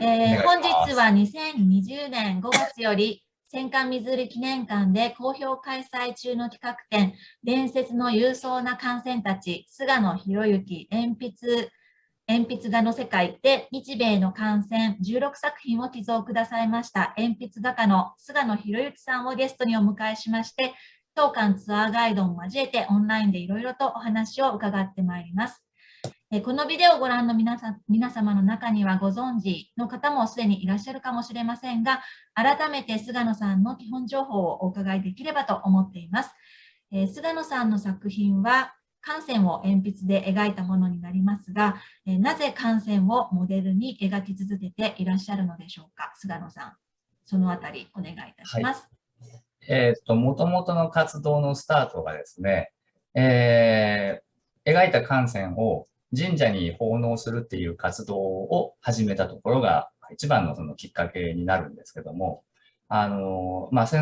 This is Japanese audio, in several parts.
本日は2020年5月より戦艦水売記念館で好評開催中の企画展、伝説の勇壮な艦船たち、菅野博之鉛筆画の世界で日米の艦船16作品を寄贈くださいました鉛筆画家の菅野博之さんをゲストにお迎えしまして、当館ツアーガイドも交えてオンラインでいろいろとお話を伺ってまいります。このビデオをご覧の皆様の中にはご存知の方もすでにいらっしゃるかもしれませんが、改めて菅野さんの基本情報をお伺いできればと思っています。菅野さんの作品は艦船を鉛筆で描いたものになりますが、なぜ艦船をモデルに描き続けていらっしゃるのでしょうか。菅野さん、そのあたりお願いいたします。もともとの活動のスタートがですね、描いた艦船を神社に奉納するっていう活動を始めたところが一番のそのきっかけになるんですけども、戦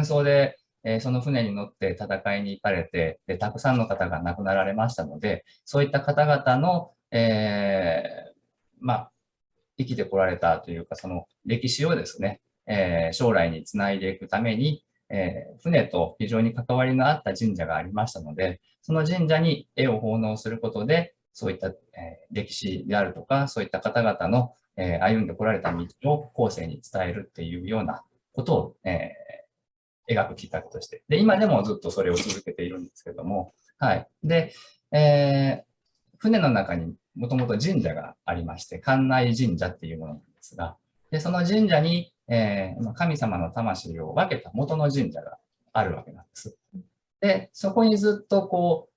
争でその船に乗って戦いに行かれて、たくさんの方が亡くなられましたので、そういった方々の、生きてこられたというか、その歴史をですね、将来につないでいくために、船と非常に関わりのあった神社がありましたので、その神社に絵を奉納することで、そういった、歴史であるとか、そういった方々の、歩んでこられた道を後世に伝えるっていうようなことを、描くきっかけとして。で、今でもずっとそれを続けているんですけども、はい。で、船の中にもともと神社がありまして、関内神社っていうものなんですが、で、その神社に、神様の魂を分けた元の神社があるわけなんです。で、そこにずっとこう、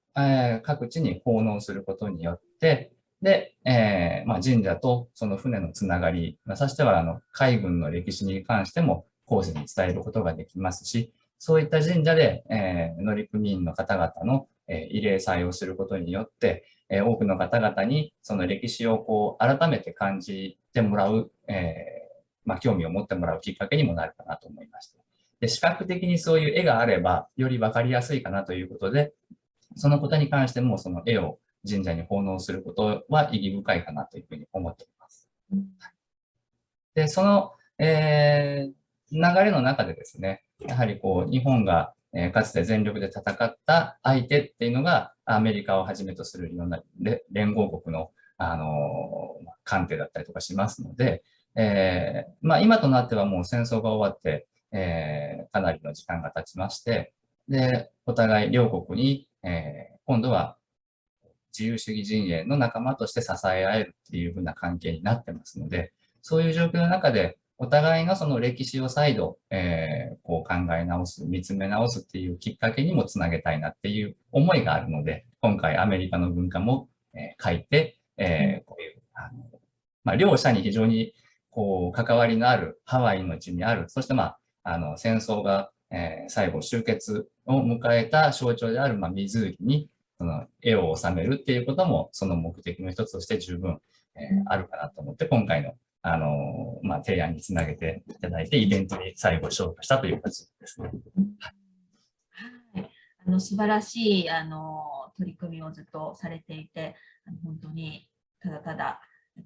各地に奉納することによって、で、神社とその船のつながり、さしては海軍の歴史に関しても後世に伝えることができますし、そういった神社で、乗組員の方々の、慰霊祭をすることによって、多くの方々にその歴史をこう改めて感じてもらう、興味を持ってもらうきっかけにもなるかなと思いました。で、視覚的にそういう絵があれば、より分かりやすいかなということで、そのことに関しても、その絵を神社に奉納することは意義深いかなというふうに思っています。で、その、流れの中でですね、やはりこう、日本が、かつて全力で戦った相手っていうのが、アメリカをはじめとするいろんな連合国の、艦艇だったりとかしますので、今となってはもう戦争が終わって、かなりの時間が経ちまして、で、お互い両国に、今度は自由主義陣営の仲間として支え合えるっていう風な関係になってますので、そういう状況の中で、お互いがその歴史を再度、こう考え直す、見つめ直すっていうきっかけにもつなげたいなっていう思いがあるので、今回アメリカの文化も、書いて、こういう、両者に非常にこう関わりのあるハワイの地にある、そして戦争が、最後終結を迎えた象徴である、湖にその絵を収めるっていうこともその目的の一つとして十分、あるかなと思って今回の提案につなげていただいてイベントに最後消化したという形ですね。はい、素晴らしい取り組みをずっとされていて、本当にただただ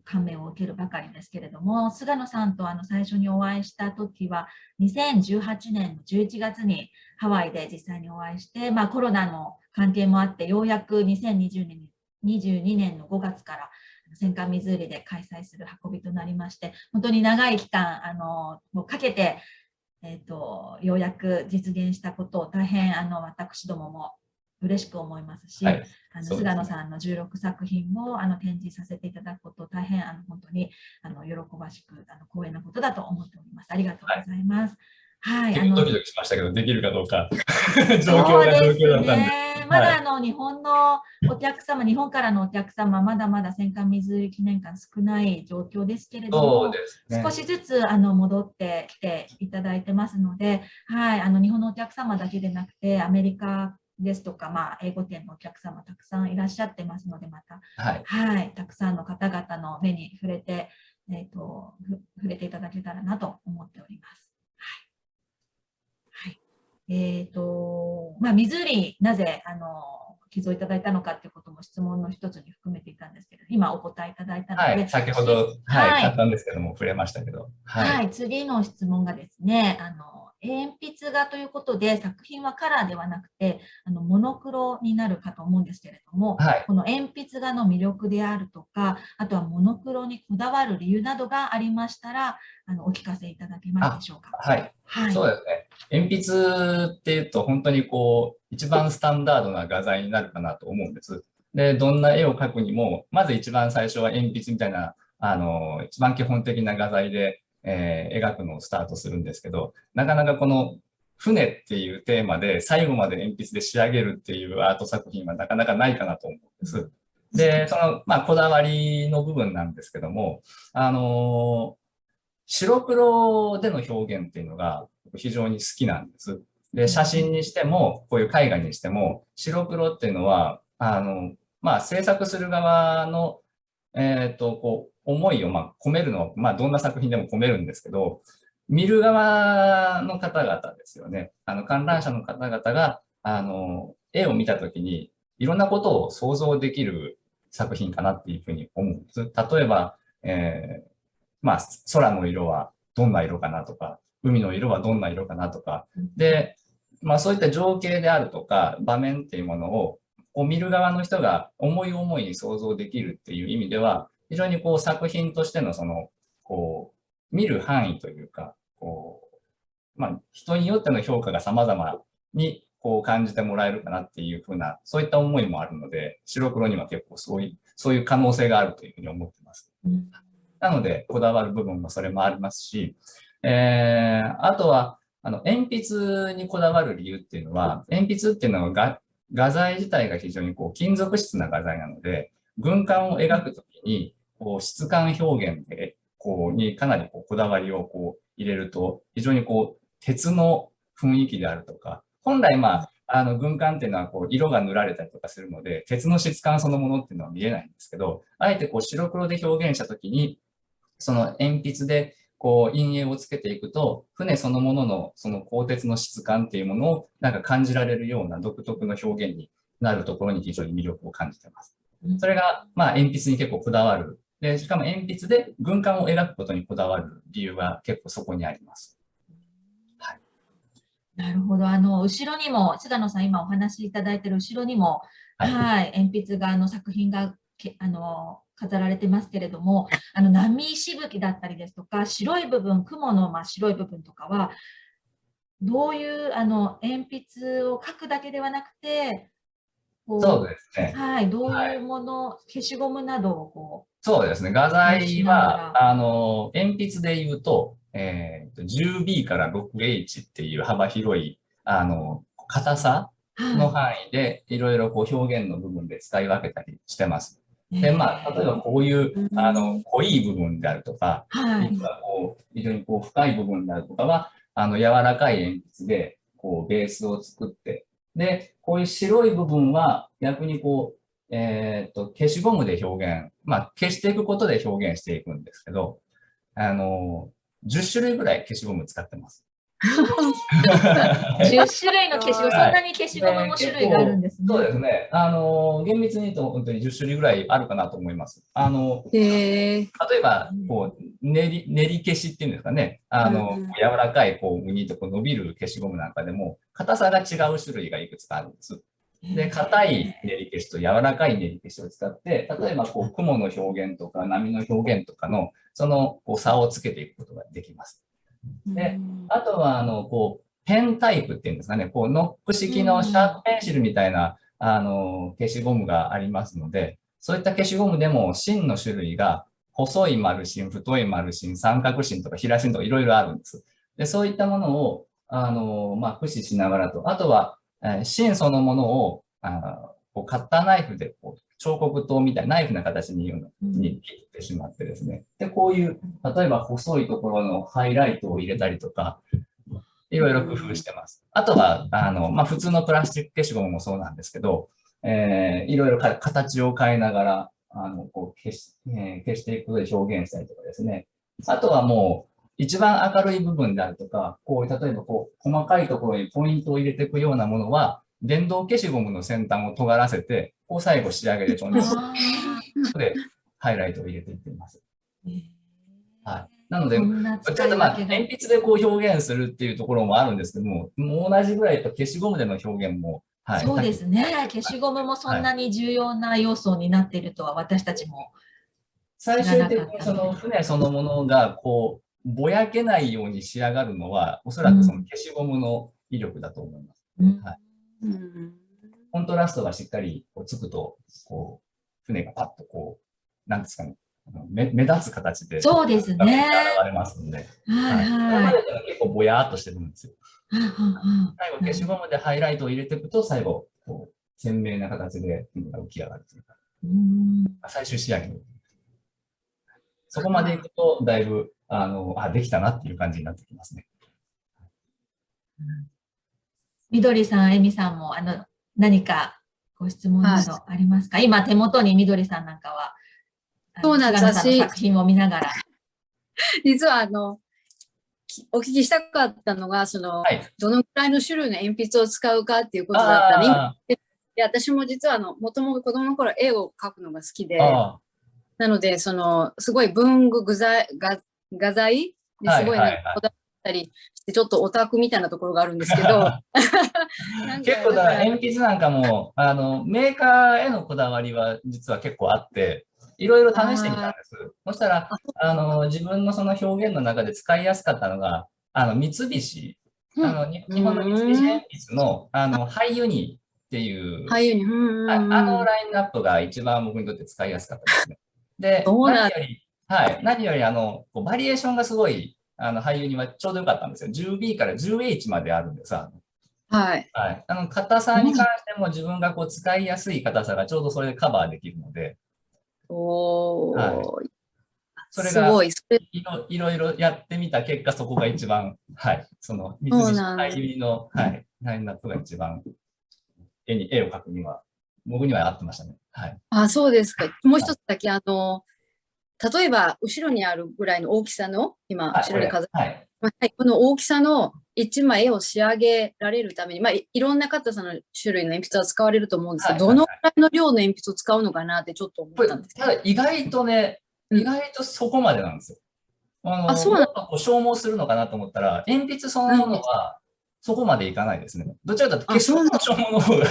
感銘を受けるばかりですけれども、菅野さんと最初にお会いした時は2018年の11月にハワイで実際にお会いして、コロナの関係もあってようやく2022年の5月から戦艦水売で開催する運びとなりまして、本当に長い期間かけて、ようやく実現したことを大変私どもも嬉しく思いますし、菅野さんの16作品を展示させていただくことを大変本当に喜ばしく光栄なことだと思っております。ありがとうございます。はい、ドキドキしましたけど、できるかどうか状況だったんで。まだ日本のお客様、日本からのお客様、まだまだ戦艦水売記念館少ない状況ですけれども、少しずつ戻ってきていただいてますので、はい、日本のお客様だけでなくて、アメリカですとか、英語圏のお客様たくさんいらっしゃってますので、また、はい、たくさんの方々の目に触れて、触れていただけたらなと思っております。水売りなぜ寄贈いただいたのかということも質問の一つに含めていたんですけれ今お答えいただいたので、はい、先ほど、はい、簡単ですけども、触れましたけど。はい、次の質問がですね、鉛筆画ということで、作品はカラーではなくて、モノクロになるかと思うんですけれども、はい。この鉛筆画の魅力であるとか、あとはモノクロにこだわる理由などがありましたら、お聞かせいただけますでしょうか。はい。はい。そうですね。鉛筆っていうと、本当に一番スタンダードな画材になるかなと思うんです。で、どんな絵を描くにも、まず一番最初は鉛筆みたいな、一番基本的な画材で、描くのをスタートするんですけど、なかなかこの船っていうテーマで最後まで鉛筆で仕上げるっていうアート作品はなかなかないかなと思うんです。で、こだわりの部分なんですけども、白黒での表現っていうのが非常に好きなんです。で、写真にしても、こういう絵画にしても、白黒っていうのは、制作する側の、思いを込めるのは、どんな作品でも込めるんですけど、見る側の方々ですよね。観覧者の方々が、絵を見たときに、いろんなことを想像できる作品かなっていうふうに思うんです。例えば、空の色はどんな色かなとか、海の色はどんな色かなとか、で、そういった情景であるとか、場面っていうものを、見る側の人が思い思いに想像できるっていう意味では、非常に作品としての見る範囲というか、人によっての評価が様々に感じてもらえるかなっていうふうな、そういった思いもあるので、白黒には結構そういう可能性があるというふうに思ってます。なので、こだわる部分もそれもありますし、あとは、鉛筆にこだわる理由っていうのは、鉛筆っていうのは画材自体が非常に金属質な画材なので、軍艦を描くときに、質感表現で、にかなりこだわりを入れると、非常に鉄の雰囲気であるとか、本来軍艦っていうのは色が塗られたりとかするので、鉄の質感そのものっていうのは見えないんですけど、あえて白黒で表現したときに、その鉛筆で陰影をつけていくと、船そのもののその鋼鉄の質感っていうものをなんか感じられるような独特の表現になるところに非常に魅力を感じています。それが鉛筆に結構こだわる。で、しかも鉛筆で軍艦を描くことにこだわる理由が結構そこにあります。はい、なるほど。後ろにも、菅野さん今お話しいただいている後ろにも、はい、鉛筆画の作品が飾られてますけれども、波しぶきだったりですとか、白い部分、雲の白い部分とかは、どういう鉛筆を描くだけではなくて、そうですね。はい、どういうもの、消しゴムなどをそうですね。画材は、鉛筆で言うと、10B から 6H っていう幅広い、硬さの範囲で、いろいろ表現の部分で使い分けたりしてます。で、例えばこういう、濃い部分であるとか、非常に深い部分であるとかは、柔らかい鉛筆で、ベースを作って、で、こういう白い部分は逆に消しゴムで表現、消していくことで表現していくんですけど、10種類ぐらい消しゴム使ってます。10種類の消しゴム、そんなに消しゴムも種類があるんですね。そうですね。厳密に言うと本当に10種類ぐらいあるかなと思います。例えば、練り消しっていうんですかね。柔らかい、ウニと伸びる消しゴムなんかでも、硬さが違う種類がいくつかあるんです。で、硬い練り消しと柔らかい練り消しを使って、例えば雲の表現とか波の表現とかのその差をつけていくことができます。で、あとはペンタイプっていうんですかね、ノック式のシャープペンシルみたいな消しゴムがありますので、そういった消しゴムでも芯の種類が細い丸芯、太い丸芯、三角芯とか平芯とかいろいろあるんです。で、そういったものを駆使しながらと、あとは芯そのものをカッターナイフで彫刻刀みたいなナイフな形に切ってしまってですね。で、こういう、例えば細いところのハイライトを入れたりとか、いろいろ工夫してます。あとは、普通のプラスチック消しゴムもそうなんですけど、いろいろ形を変えながら、消していくことで表現したりとかですね。あとはもう、一番明るい部分であるとか、例えば細かいところにポイントを入れていくようなものは、電動消しゴムの先端を尖らせて、最後仕上げで飛んでいく。で、ハイライトを入れていっています。えーはい。なので、こんなちょっと使い分けが。鉛筆でこう表現するっていうところもあるんですけども、もう同じぐらいと消しゴムでの表現も、はい。そうですね。消しゴムもそんなに重要な要素になっているとは私たちも知最らな終的にそかったので。の船そのものがこう、ぼやけないように仕上がるのは、おそらくそのうん消しゴムの威力だと思います。うんはい。うん。コントラストがしっかりこうつくと、こう、船がパッとこう、なんですかね、目立つ形で、そうです画面ね。で現れますので、はいはい。今はい。までとは結構ぼやーっとしてるんですよ。はあはあ最後、消しゴムでハイライトを入れていくと、最後、こう、鮮明な形で船が浮き上がるというか、うん最終仕上げ。そこまでいくと、だいぶ、できたなっていう感じになってきますね。みどりさん、えみさんも何かご質問などありますか？今手元にみどりさんなんかは、そうなんです菅野さんの作品を見ながら。実はお聞きしたかったのが、はい。どのくらいの種類の鉛筆を使うかっていうことだったね。あで、私も実はもともと子供の頃絵を描くのが好きで、あ、なので、すごい文具画材ですごいはいはいはいこだわったりして、ちょっとオタクみたいなところがあるんですけど、なんか結構だからだから鉛筆なんかも、メーカーへのこだわりは実は結構あって、いろいろ試してみたんです。そしたら、自分のその表現の中で使いやすかったのが、三菱、日本の三菱鉛筆の、ハイユニっていう、俳優に、ラインナップが一番僕にとって使いやすかったですね。で、そうなん何よりこうバリエーションがすごい、俳優にはちょうどよかったんですよ。10B から 10H まであるんです。はい。はい。硬さに関しても自分がこう使いやすい硬さがちょうどそれでカバーできるので、おー、はい、それがすごい。いろいろやってみた結果、そこが一番、はい、その三菱ハイユニの、はい、ラインナップが一番絵を描くには、僕には合ってましたね。はい。あ、そうですか。もう一つだけ、例えば、後ろにあるぐらいの大きさの、今、後ろに飾って、はい、この大きさの一枚絵を仕上げられるために、いろんな硬さの種類の鉛筆は使われると思うんですけど、どのくらいの量の鉛筆を使うのかなってちょっと思ったんですけど。ただ、意外とそこまでなんですよ。そうなんもっとこう消耗するのかなと思ったら、鉛筆そのものはそこまでいかないですね。どちらかというと消しゴムの消耗の方が。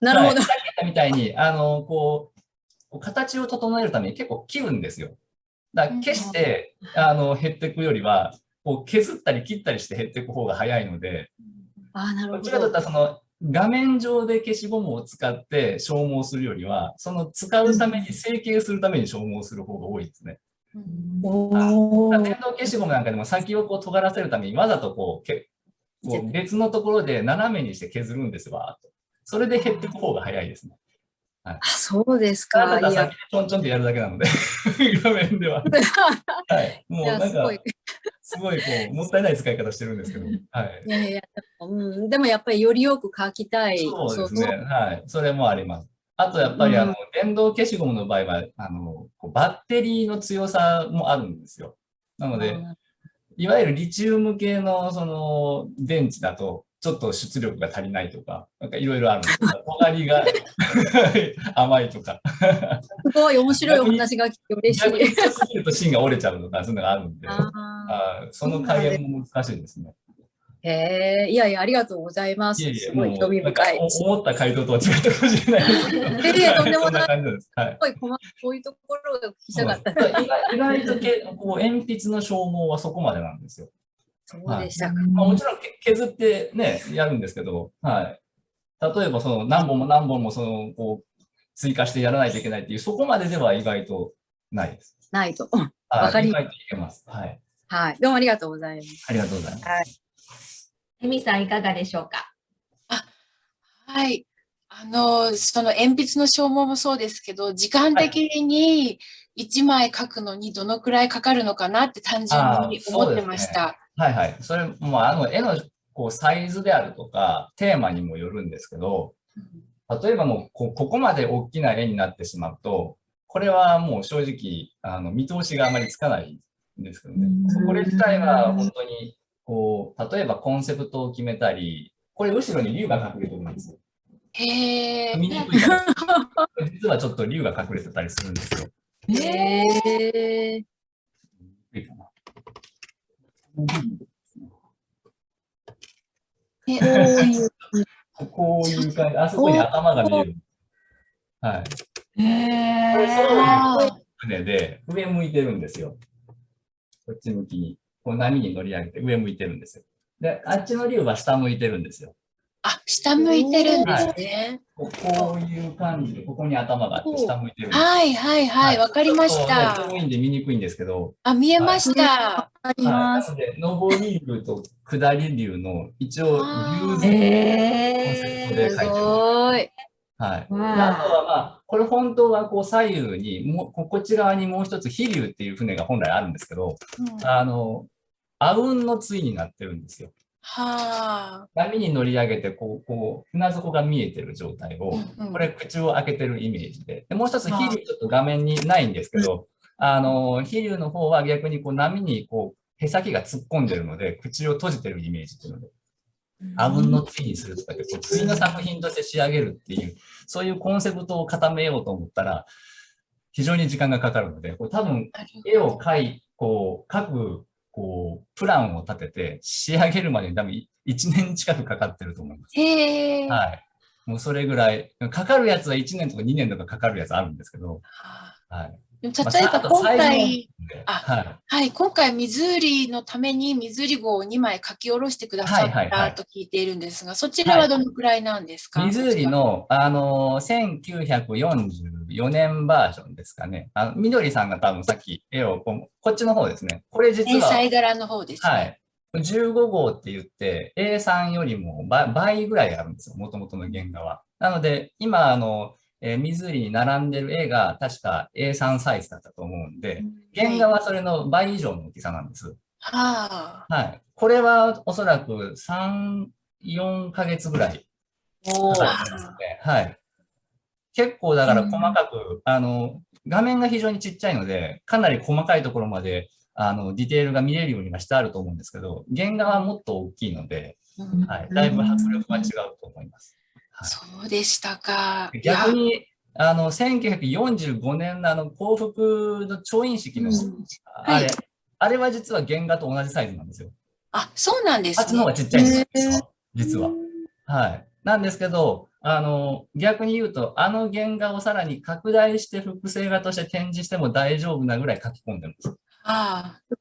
なるほど。さっき言ったみたいに、こう、形を整えるために結構切るんですよ。だから消して、減っていくよりは、こう削ったり切ったりして減っていく方が早いので、なるほど。どちらかというとその画面上で消しゴムを使って消耗するよりは、その使うために、成形するために消耗する方が多いですね。電動消しゴムなんかでも先をこう尖らせるためにわざとこう別のところで斜めにして削るんですわ。それで減っていく方が早いですね。はい、そうですか。ただ先にちょんちょんってやるだけなので、画面では。はい。もうなんか、すごいこう、もったいない使い方してるんですけど。はい。いやいや、でもやっぱりよりよく描きたい。そうですね。はい。それもあります。あとやっぱり電動消しゴムの場合は、バッテリーの強さもあるんですよ。なので、いわゆるリチウム系のその電池だと、ちょっと出力が足りないとか、なんかいろいろあるんですよ。隣が甘いとか。すごい面白いお話が聞いて嬉しい。逆に強すぎると芯が折れちゃうとか、そういうのがあるんで、その加減も難しいですね。いやいや、ありがとうございます。すごい興味深い。思った回答とは違ったかもしれないですけど。いや、とんでもない。すごいこういうところが聞きたかった。意外とこう鉛筆の消耗はそこまでなんですよ。そうでしたか。もちろん削ってね、やるんですけど、はい。例えばその何本も何本もこう追加してやらないといけないっていう、そこまででは意外とないです。ないと。わかります。意外といけます。はい。はい。どうもありがとうございます。ありがとうございます。はい。えみさん、いかがでしょうか？はい。その鉛筆の消耗もそうですけど、時間的に1枚書くのにどのくらいかかるのかなって単純に思ってました。はいはい。それも絵のこうサイズであるとか、テーマにもよるんですけど、例えばもうここまで大きな絵になってしまうと、これはもう正直、見通しがあまりつかないんですけどね。これ自体は本当に、こう、例えばコンセプトを決めたり、これ後ろに竜が隠れてるんですよ。へー。見にくい実はちょっと竜が隠れてたりするんですよ。へー。いいかな。こういう感じ。あそこに頭が見える。はい。これ、その船で上向いてるんですよ。こっち向きに。こう波に乗り上げて上向いてるんですよ。で、あっちの竜は下向いてるんですよ。あ、下向いてるんですね。こういう感じで、ここに頭があって下向いてるんです。はいはいはい、わかりました。ちょっとね、遠いんで見にくいんですけど。あ、見えました。あります。なので、上り竜と下り竜の一応、竜図コンセプトで書いてる。すごい。はい。あとはまあ、これ本当はこう左右に、こっち側にもう一つ飛竜っていう船が本来あるんですけど、阿吽の対になってるんですよ。波に乗り上げて、船底が見えてる状態を、これ口を開けてるイメージで。もう一つ飛竜ちょっと画面にないんですけど、飛竜の方は逆にこう波にへさきが突っ込んでるので、口を閉じてるイメージっていうので。阿吽の対にするとかで、対の作品として仕上げるっていう、そういうコンセプトを固めようと思ったら、非常に時間がかかるので、多分、絵を描く、プランを立てて仕上げるまでに多分1年近くかかってると思います。はい。もうそれぐらい、かかるやつは1年とか2年とかかかるやつあるんですけど、はい。例えば今回、今回、水売のために水売号を2枚書き下ろしてくださったと聞いているんですが、そちらはどのくらいなんですか？水売の、1944年バージョンですかね。みどりさんが多分さっき絵をこっちの方ですね。これ実は。連載柄の方ですね。はい。15号って言って、A3 よりも倍ぐらいあるんですよ。もともとの原画は。なので、今、水売に並んでる絵が確か A3 サイズだったと思うんで、原画はそれの倍以上の大きさなんです。はい。これはおそらく3、4ヶ月ぐらいかかってますね。はい。結構だから細かく、画面が非常にちっちゃいので、かなり細かいところまで、ディテールが見れるようにはしてあると思うんですけど、原画はもっと大きいので、はい、だいぶ迫力が違うと思います。はい、そうでしたか。逆に、1945年の幸福の調印式の、あれは実は原画と同じサイズなんですよ。あ、そうなんですね。あっちの方がちっちゃいんですよ、実は。はい。なんですけど、逆に言うと、原画をさらに拡大して複製画として展示しても大丈夫なぐらい書き込んでるんです。はい。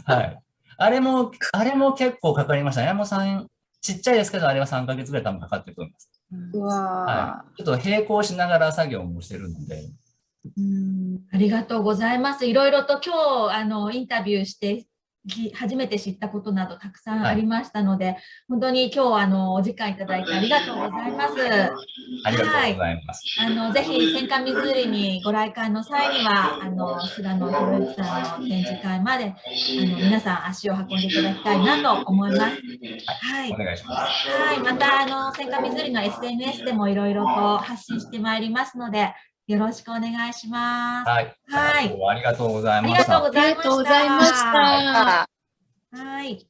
はい。あれも結構かかりましたね。ちっちゃいですけど、あれは3ヶ月ぐらい多分かかってると思います。はい。ちょっと並行しながら作業もしてるので。ありがとうございます。いろいろと今日インタビューして初めて知ったことなどたくさんありましたので、本当に今日お時間いただいてありがとうございます。ありがとうございます。ぜひ戦艦水売にご来館の際には菅野博之さんの展示会まで皆さん足を運んでいただきたいなと思います。はい、お願いします。はい、また戦艦水売の SNS でもいろいろと発信してまいりますので。よろしくお願いします。はい。はい。ありがとうございました。ありがとうございました。はい。